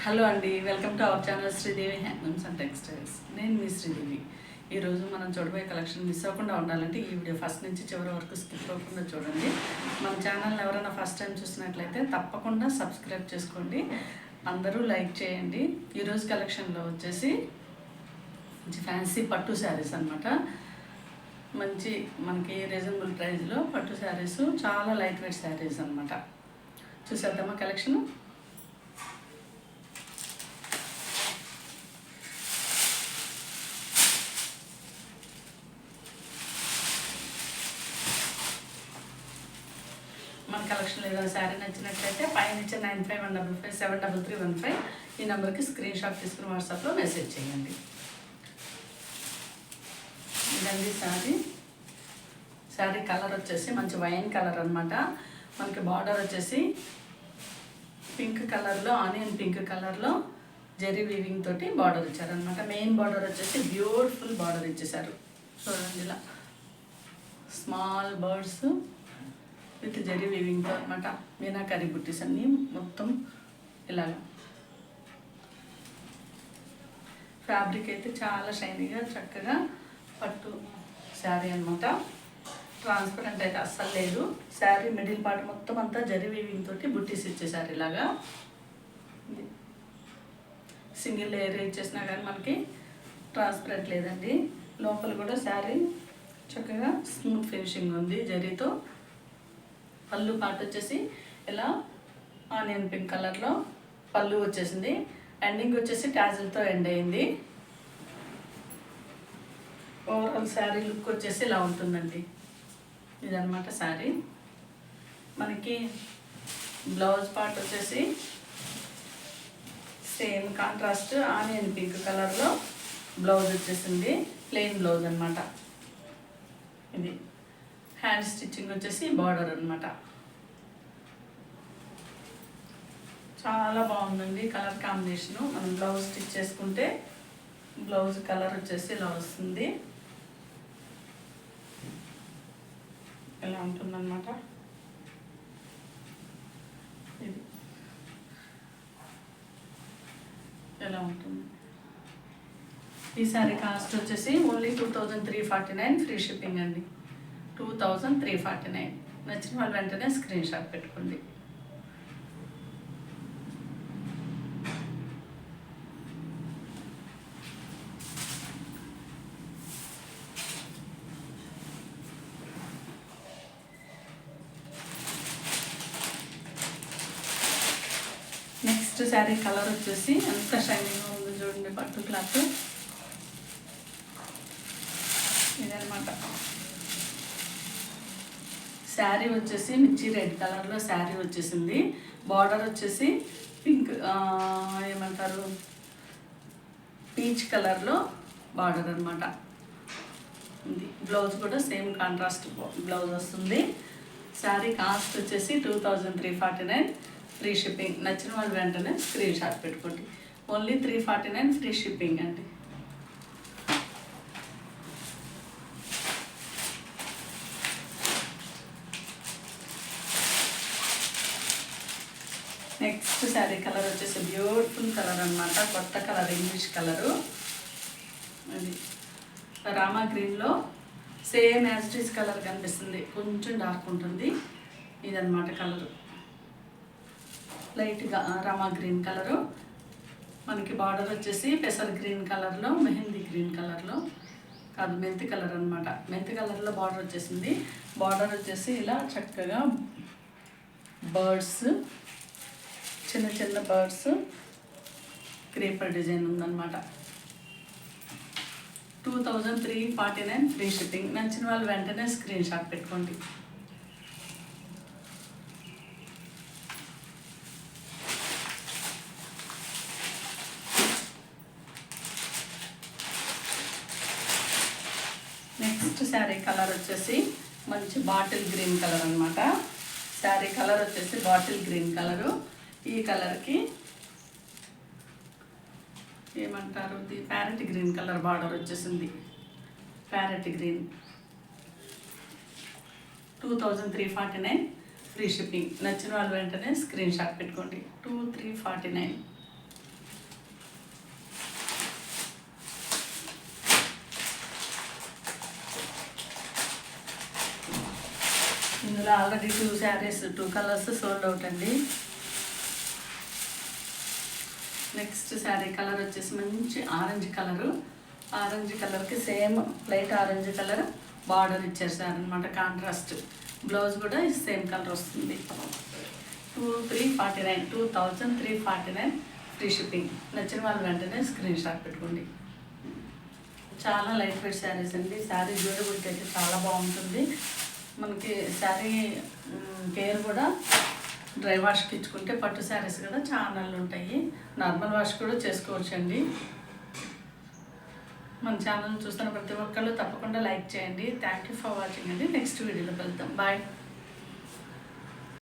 Hello అండి, welcome to our channel Sridevi handlooms and textiles. నేను మీ శ్రీదేవి. ఈరోజు మనం చూడబోయే కలెక్షన్ మిస్ అవ్వకుండా ఉండాలంటే ఈ వీడియో ఫస్ట్ నుంచి చివరి వరకు స్కిప్ అవ్వకుండా చూడండి. మన ఛానల్ని ఎవరైనా ఫస్ట్ టైం చూసినట్లయితే తప్పకుండా సబ్స్క్రైబ్ చేసుకోండి, అందరూ లైక్ చేయండి. ఈరోజు కలెక్షన్లో వచ్చేసి మంచి ఫ్యాన్సీ పట్టు శారీస్ అనమాట. మంచి మనకి రీజనబుల్ ప్రైస్లో పట్టు శారీస్, చాలా లైట్ వెయిట్ శారీస్ అనమాట. చూసేద్దామా కలెక్షన్. మన కలెక్షన్లో ఏదైనా శారీ నచ్చినట్లయితే పైన ఇచ్చే 9515573315 ఈ నెంబర్కి స్క్రీన్ షాట్ తీసుకుని వాట్సాప్లో మెసేజ్ చేయండి. ఇదండి శారీ కలర్ వచ్చేసి మంచి వైన్ కలర్ అనమాట. మనకి బార్డర్ వచ్చేసి పింక్ కలర్లో, ఆనియన్ పింక్ కలర్లో జెరీ వీవింగ్ తోటి బార్డర్ ఇచ్చారనమాట. మెయిన్ బార్డర్ వచ్చేసి బ్యూటిఫుల్ బార్డర్ ఇచ్చేసారు. చూడండి, ఇలా స్మాల్ బర్డ్స్ విత్ జరీ వీవింగ్తో అనమాట. మీనాకరీ బుట్టీస్ అన్నీ మొత్తం ఇలాగా. ఫ్యాబ్రిక్ అయితే చాలా షైనీగా చక్కగా పట్టు శారీ అనమాట. ట్రాన్స్పరెంట్ అయితే అస్సలు లేదు. శారీ మిడిల్ పార్ట్ మొత్తం అంతా జరీ వీవింగ్ తోటి బుట్టీస్ ఇచ్చేసారు ఇలాగా. సింగిల్ లేయర్ ఇచ్చేసినా కానీ మనకి ట్రాన్స్పరెంట్ లేదండి. లోపల కూడా శారీ చక్కగా స్మూత్ ఫినిషింగ్ ఉంది జరీతో. పళ్ళు పార్ట్ వచ్చేసి ఇలా ఆనియన్ పింక్ కలర్లో పళ్ళు వచ్చేసింది. ఎండింగ్ వచ్చేసి టాజిల్తో ఎండ్ అయింది. ఓవరాల్ శారీ లుక్ వచ్చేసి ఇలా ఉంటుందండి. ఇదనమాట శారీ. మనకి బ్లౌజ్ పార్ట్ వచ్చేసి సేమ్ కాంట్రాస్ట్ ఆనియన్ పింక్ కలర్లో బ్లౌజ్ వచ్చేసింది. ప్లెయిన్ బ్లౌజ్ అనమాట. ఇది హ్యాండ్ స్టిచ్చింగ్ వచ్చేసి బార్డర్ అనమాట. చాలా బాగుందండి కలర్ కాంబినేషను. మనం బ్లౌజ్ స్టిచ్ చేసుకుంటే బ్లౌజ్ కలర్ వచ్చేసి ఇలా వస్తుంది. ఇలా ఉంటుందన్నమాట. ఇది ఎలా ఉంటుంది. ఈ సారీ కాస్ట్ వచ్చేసి ఓన్లీ 2349, ఫ్రీ షిప్పింగ్ అండి. 2349. నచ్చిన వాళ్ళు వెంటనే స్క్రీన్ షాట్ పెట్టుకోండి. నెక్స్ట్ శారీ కలర్ వచ్చేసి ఎంత షైనింగ్గా ఉంది చూడండి. పట్టు క్లాత్ ఇదనమాట. శారీ వచ్చేసి మిర్చి రెడ్ కలర్లో శారీ వచ్చేసింది. బార్డర్ వచ్చేసి పింక్ ఏమంటారు పీచ్ కలర్లో బార్డర్ అనమాట. ఇది బ్లౌజ్ కూడా సేమ్ కాంట్రాస్ట్ బ్లౌజ్ వస్తుంది. శారీ కాస్ట్ వచ్చేసి 2349, ఫ్రీ షిప్పింగ్. నచ్చిన వాళ్ళు వెంటనే స్క్రీన్ షాట్ పెట్టుకోండి. ఓన్లీ 349 ఫ్రీ షిప్పింగ్ అండి. నెక్స్ట్ శారీ కలర్ వచ్చేసి బ్యూటిఫుల్ కలర్ అనమాట. కొత్త కలర్, ఇంగ్లీష్ కలరు. అది రామా గ్రీన్లో సేమ్ యాస్టీస్ కలర్ కనిపిస్తుంది, కొంచెం డార్క్ ఉంటుంది. ఇదనమాట కలరు, లైట్గా రామా గ్రీన్ కలరు. మనకి బార్డర్ వచ్చేసి పెసర్ గ్రీన్ కలర్లో, మెహందీ గ్రీన్ కలర్లో కాదు మెంతి కలర్ అనమాట. మెంతి కలర్లో బార్డర్ వచ్చేసింది. బార్డర్ వచ్చేసి ఇలా చక్కగా బర్డ్స్, చిన్న చిన్న బర్డ్స్, క్రీపర్ డిజైన్ ఉందన్నమాట. 2349 ఫ్రీ షిప్పింగ్. నచ్చిన వాళ్ళు వెంటనే స్క్రీన్ షాట్ పెట్టుకోండి. నెక్స్ట్ శారీ కలర్ వచ్చేసి మంచి బాటిల్ గ్రీన్ కలర్ అనమాట. శారీ కలర్ వచ్చేసి బాటిల్ గ్రీన్ కలరు. ఈ కలర్కి ఏమంటారు, ఇది ప్యారెట్ గ్రీన్ కలర్ బార్డర్ వచ్చేసింది. Parrot green. 2349 free shipping. నచ్చిన వాళ్ళు వెంటనే స్క్రీన్ షాట్ పెట్టుకోండి. 2349. ఇందులో already 2 saris 2 colours sold out అండి. నెక్స్ట్ శారీ కలర్ వచ్చేసి మంచి ఆరెంజ్ కలరు. ఆరెంజ్ కలర్కి same light orange colour border ఇచ్చారు సార్ అనమాట, కాంట్రాస్ట్. బ్లౌజ్ కూడా సేమ్ కలర్ వస్తుంది. 2349 ఫ్రీ షిప్పింగ్. నచ్చిన వాళ్ళు వెంటనే స్క్రీన్ షాట్ పెట్టుకోండి. చాలా లైట్ వెయిట్ శారీస్ అండి. శారీ డ్యూరబిలిటీ అయితే చాలా బాగుంటుంది. మనకి శారీ కేర్ కూడా డ్రై వాష్కి ఇచ్చుకుంటే, పట్టు శారీస్ కదా చాలా ఉంటాయి, నార్మల్ వాష్ కూడా చేసుకోవచ్చండి. మన ఛానల్ చూస్తున్న ప్రతి ఒక్కళ్ళు తప్పకుండా లైక్ చేయండి. థ్యాంక్ యూ ఫర్ వాచింగ్ అండి. నెక్స్ట్ వీడియోలో కలుద్దాం. బాయ్.